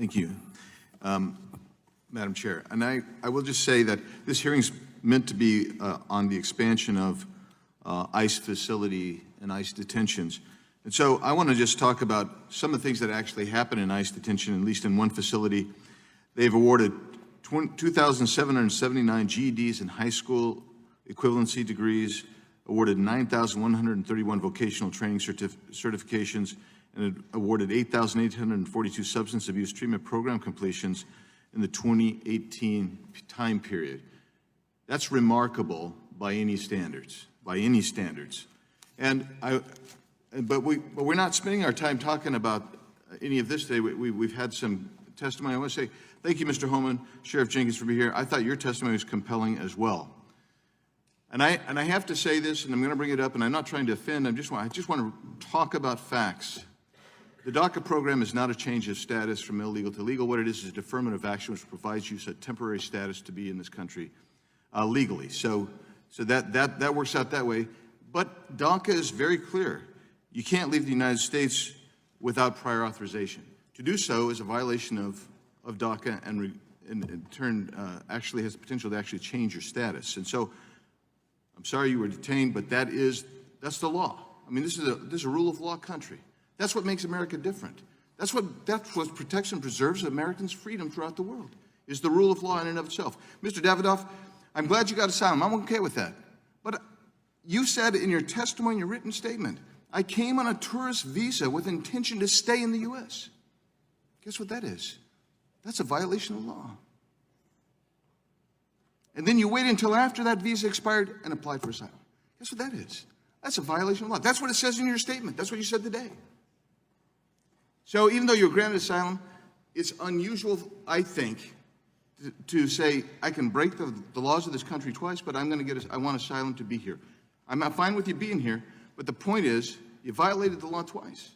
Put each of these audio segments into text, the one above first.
Thank you, Madam Chair. And I will just say that this hearing's meant to be on the expansion of ICE facility and ICE detentions. And so I want to just talk about some of the things that actually happen in ICE detention, at least in one facility. They've awarded 2,779 GEDs and high school equivalency degrees, awarded 9,131 vocational training certifications, and it awarded 8,842 substance abuse treatment program completions in the 2018 time period. That's remarkable by any standards, And but we're not spending our time talking about any of this today. We've had some testimony. I want to say thank you, Mr. Holman, Sheriff Jenkins, for being here. I thought your testimony was compelling as well. And I have to say this, and I'm going to bring it up, and I'm not trying to offend. I just want to talk about facts. The DACA program is not a change of status from illegal to legal. What it is a deferment of action, which provides you a temporary status to be in this country legally. So that works out that way. But DACA is very clear. You can't leave the United States without prior authorization. To do so is a violation of DACA, and in turn actually has the potential to actually change your status. And so I'm sorry you were detained, but that's the law. I mean, this is a rule of law country. That's what makes America different. That's what protects and preserves Americans' freedom throughout the world, is the rule of law in and of itself. Mr. Davidoff, I'm glad you got asylum. I'm okay with that. But you said in your testimony, your written statement, I came on a tourist visa with intention to stay in the U.S. Guess what that is? That's a violation of law. And then you waited until after that visa expired and applied for asylum. Guess what that is? That's a violation of law. That's what it says in your statement. That's what you said today. So even though you're granted asylum, it's unusual, I think, to say I can break the laws of this country twice, but I want asylum to be here. I'm not fine with you being here, but the point is you violated the law twice.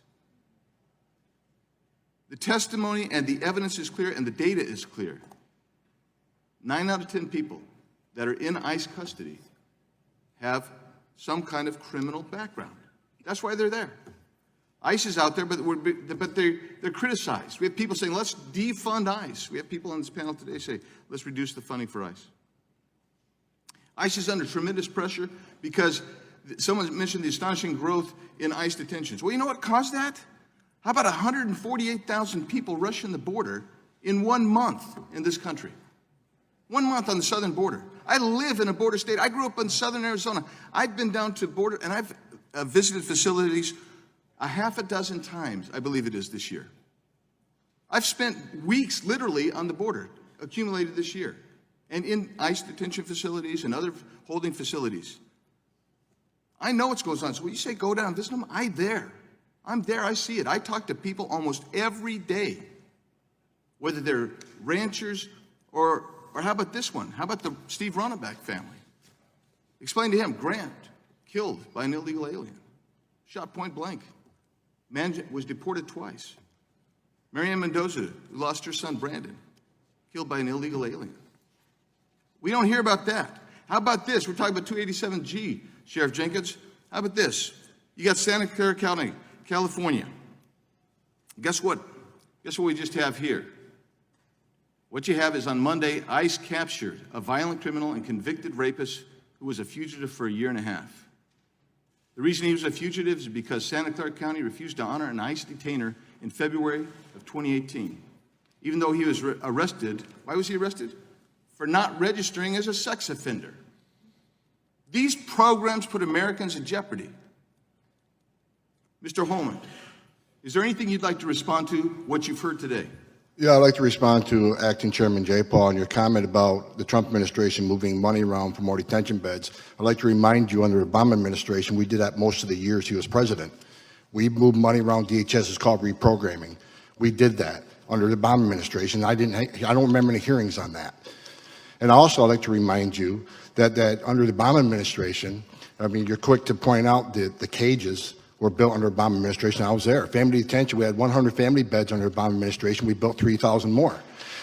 The testimony and the evidence is clear and the data is clear. 9 out of 10 people that are in ICE custody have some kind of criminal background. That's why they're there. ICE is out there, but they're criticized. We have people saying, let's defund ICE. We have people on this panel today say, let's reduce the funding for ICE. ICE is under tremendous pressure because someone mentioned the astonishing growth in ICE detentions. Well, you know what caused that? How about 148,000 people rushing the border in 1 month in this country? 1 month on the southern border. I live in a border state. I grew up in southern Arizona. I've been down to border, and I've visited facilities a half a dozen times, I believe it is, this year. I've spent weeks literally on the border, accumulated this year, and in ICE detention facilities and other holding facilities. I know what goes on. So when you say go down, visit them, I'm there, I see it. I talk to people almost every day, whether they're ranchers or how about this one? How about the Steve Ronnebeck family? Explain to him, Grant, killed by an illegal alien, shot point blank. Man was deported twice. Marianne Mendoza, who lost her son Brandon, killed by an illegal alien. We don't hear about that. How about this? We're talking about 287G, Sheriff Jenkins. How about this? You got Santa Clara County, California. Guess what? Guess what we just have here? What you have is on Monday, ICE captured a violent criminal and convicted rapist who was a fugitive for 1.5 years. The reason he was a fugitive is because Santa Clara County refused to honor an ICE detainer in February of 2018. Even though he was arrested, why was he arrested? For not registering as a sex offender. These programs put Americans in jeopardy. Mr. Holman, is there anything you'd like to respond to what you've heard today? Yeah, I'd like to respond to Acting Chairman Jay Paul and your comment about the Trump administration moving money around for more detention beds. I'd like to remind you, under the Obama administration, we did that most of the years he was president. We moved money around. DHS is called reprogramming. We did that under the Obama administration. I don't remember any hearings on that. And also, I'd like to remind you that under the Obama administration, I mean, you're quick to point out that the cages were built under Obama administration. I was there. Family detention, we had 100 family beds under Obama administration. We built 3,000 more.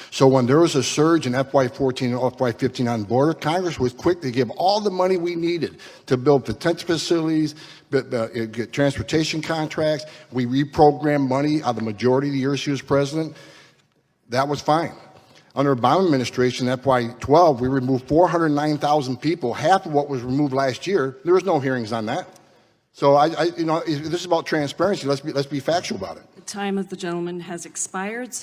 So when there was a surge in FY14 and FY15 on the border, Congress was quick to give all the money we needed to build detention facilities, get transportation contracts. We reprogrammed money out of the majority of the years he was president. That was fine. Under Obama administration, FY12, we removed 409,000 people, half of what was removed last year. There was no hearings on that. So this is about transparency. Let's be factual about it. The time of the gentleman has expired.